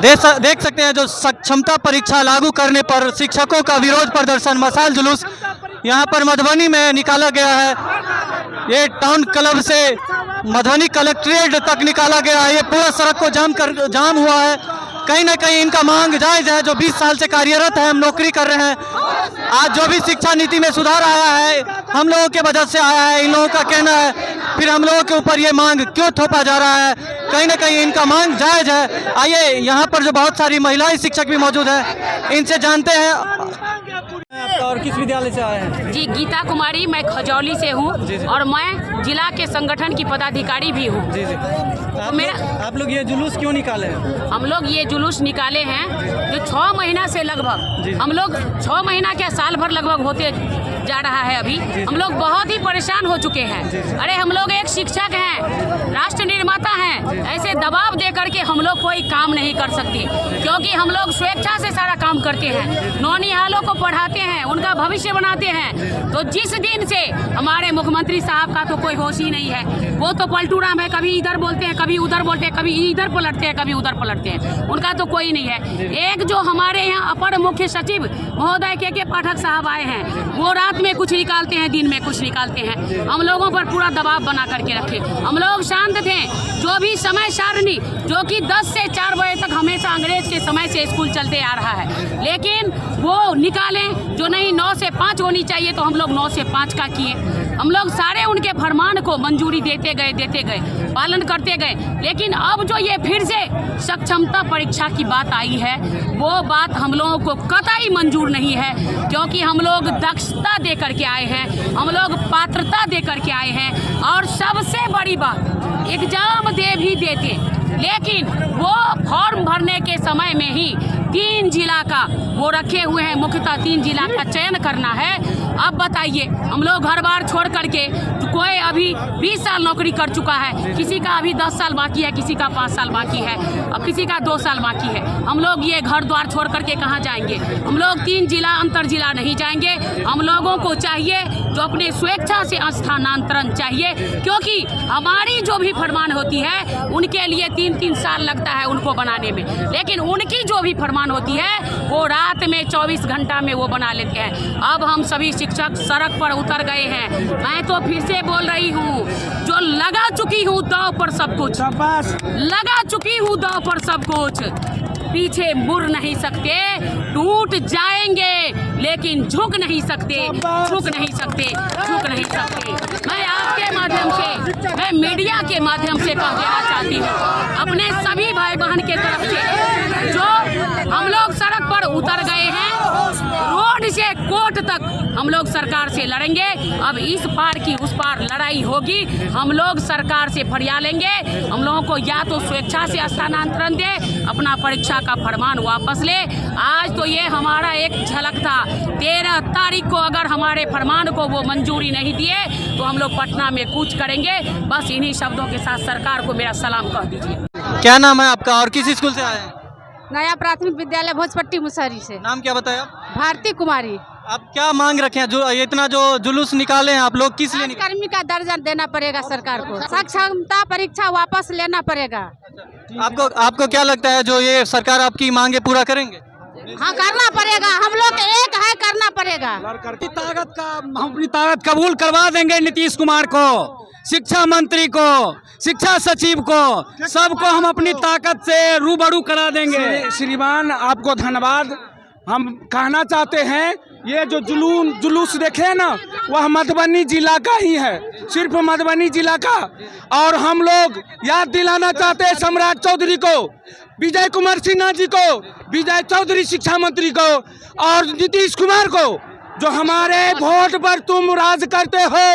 देख सकते हैं जो क्षमता परीक्षा लागू करने पर शिक्षकों का विरोध प्रदर्शन मशाल जुलूस यहाँ पर मधुबनी में निकाला गया है। ये टाउन क्लब से मधुबनी कलेक्ट्रेट तक निकाला गया है। ये पूरा सड़क को जाम हुआ है। कहीं ना कहीं इनका मांग जायज़ है। जो 20 साल से कार्यरत है, हम नौकरी कर रहे हैं। आज जो भी शिक्षा नीति में सुधार आया है हम लोगों के वजह से आया है, इन लोगों का कहना है। फिर हम लोगों के ऊपर ये मांग क्यों थोपा जा रहा है? कहीं ना कहीं इनका मांग जायज़ है। आइए, यहाँ पर जो बहुत सारी महिलाएं शिक्षक भी मौजूद है, इनसे जानते हैं। और किस विद्यालय से आए हैं? जी, गीता कुमारी, मैं खजौली से हूँ और मैं जिला के संगठन की पदाधिकारी भी हूँ। जी जी। आप लोग ये जुलूस क्यों निकाले हैं? हम लोग ये जुलूस निकाले हैं जो 6 महीना से लगभग, हम लोग 6 महीना क्या साल भर लगभग होते जा रहा है। अभी हम लोग बहुत ही परेशान हो चुके हैं। अरे हम लोग एक शिक्षक हैं, राष्ट्र निर्माता हैं, ऐसे दबाव दे करके हम लोग कोई काम नहीं कर सकते, क्योंकि हम लोग स्वेच्छा से सारा काम करते हैं, नौनिहालों को पढ़ाते हैं, उनका भविष्य बनाते हैं। तो जिस दिन से हमारे मुख्यमंत्री साहब का तो कोई होश ही नहीं है, वो तो पलटू राम है, कभी इधर बोलते हैं, कभी उधर बोलते हैं, कभी इधर पलटते हैं, कभी उधर पलटते हैं, उनका तो कोई नहीं है। एक जो हमारे यहाँ अपर मुख्य सचिव महोदय के पाठक साहब आए हैं, वो रात में कुछ निकालते हैं, दिन में कुछ निकालते हैं, हम लोगों पर पूरा दबाव बना करके रखे। हम लोग शांत थे। जो भी समय सारणी जो कि 10 से 4 बजे तक हमेशा अंग्रेज के समय से स्कूल चलते आ रहा है, लेकिन वो निकालें जो नहीं 9 से 5 होनी चाहिए, तो हम लोग 9 से 5 का किए। हम लोग सारे उनके फरमान को मंजूरी देते गए, पालन करते गए। लेकिन अब जो ये फिर से सक्षमता परीक्षा की बात आई है, वो बात हम लोगों को कतई मंजूर नहीं है, क्योंकि हम लोग दक्षता दे करके आए हैं, हम लोग पात्रता दे करके आए हैं। और सबसे बड़ी बात, एग्जाम दे भी देते, लेकिन वो फॉर्म भरने के समय में ही 3 जिला का वो रखे हुए हैं, मुख्यतः 3 जिला का चयन करना है। अब बताइए, हम लोग घर बार छोड़ करके, कोई अभी 20 साल नौकरी कर चुका है, किसी का अभी 10 साल बाकी है, किसी का 5 साल बाकी है, अब किसी का 2 साल बाकी है। हम लोग ये घर द्वार छोड़ करके कहाँ जाएंगे? हम लोग 3 जिला अंतर जिला नहीं जाएंगे। हम लोगों को चाहिए जो अपने स्वेच्छा से स्थानांतरण चाहिए, क्योंकि हमारी जो भी फरमान होती है उनके लिए 3-3 साल लगता है उनको बनाने में, लेकिन उनकी जो भी फरमान होती है वो रात में 24 घंटा में वो बना लेते हैं। अब हम सभी शिक्षक सड़क पर उतर गए हैं। मैं तो फिर से बोल रही हूँ, जो लगा चुकी हूँ दांव पर सब कुछ, लगा चुकी हूँ दांव पर सब कुछ, पीछे मुड़ नहीं सकते, टूट जाएंगे लेकिन झुक नहीं सकते, झुक नहीं सकते, झुक नहीं सकते। मैं आपके माध्यम से, मैं मीडिया के माध्यम से कह देना चाहती हूँ अपने सभी भाई बहन के तरफ से, जो हम लोग सड़क पर उतर गए हैं, रोड से कोर्ट तक हम लोग सरकार से लड़ेंगे। अब इस पार की उस पार लड़ाई होगी, हम लोग सरकार से फरिया लेंगे। हम लोगों को या तो स्वेच्छा से स्थानांतरण दे, अपना परीक्षा का फरमान वापस ले। आज तो ये हमारा एक झलक था। 13 तारीख को अगर हमारे फरमान को वो मंजूरी नहीं दिए तो हम लोग पटना में कूच करेंगे। बस इन्हीं शब्दों के साथ सरकार को मेरा सलाम कह दीजिए। क्या नाम है आपका और किस स्कूल से आए हैं? नया प्राथमिक विद्यालय भोजपट्टी मुसहरी से। नाम क्या बताया? भारती कुमारी। आप क्या मांग रखे हैं? जो इतना जो जुलूस निकाले हैं आप लोग, किस लिए निकाले? कर्मी का दर्जा देना पड़ेगा सरकार को, सक्षमता परीक्षा वापस लेना पड़ेगा। आपको क्या लगता है जो ये सरकार आपकी मांगे पूरा करेंगे? हाँ, करना पड़ेगा। हम लोग एक है, करना पड़ेगा। अपनी ताकत कबूल करवा देंगे नीतीश कुमार को, शिक्षा मंत्री को, शिक्षा सचिव को, सबको हम अपनी ताकत से रूबरू करा देंगे। श्रीमान, आपको धन्यवाद। हम कहना चाहते हैं, ये जो जुलूस देखे ना, वह मधुबनी जिला का ही है, सिर्फ मधुबनी जिला का। और हम लोग याद दिलाना चाहते हैं सम्राट चौधरी को, विजय कुमार सिन्हा जी को, विजय चौधरी शिक्षा मंत्री को और नीतीश कुमार को, जो हमारे वोट पर तुम राज करते हो।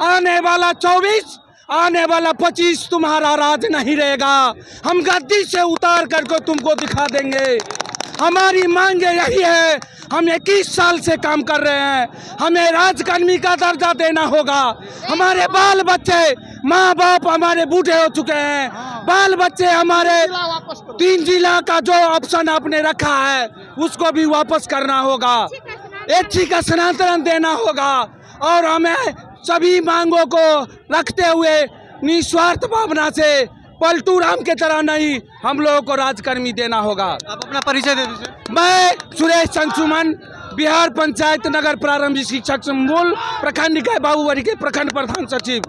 आने वाला 24, आने वाला 25 तुम्हारा राज नहीं रहेगा। हम गद्दी से उतार करके तुमको दिखा देंगे। हमारी मांग यही है। हम 21 साल से काम कर रहे हैं, हमें राजकर्मी का दर्जा देना होगा। हमारे बाल बच्चे, माँ बाप हमारे बूढ़े हो चुके हैं, बाल बच्चे हमारे 3 जिला का जो ऑप्शन आपने रखा है उसको भी वापस करना होगा, ऐच्छिक का स्थानांतरण देना होगा। और हमें सभी मांगों को रखते हुए निस्वार्थ भावना से पलटू राम के तरह नहीं, हम लोगों को राजकर्मी देना होगा। आप अपना परिचय दे दीजिए। मैं सुरेश चंचुमन, बिहार पंचायत नगर प्रारंभिक शिक्षक संघ मूल प्रखंड निकाय बाबूबड़ी के प्रखंड प्रधान सचिव।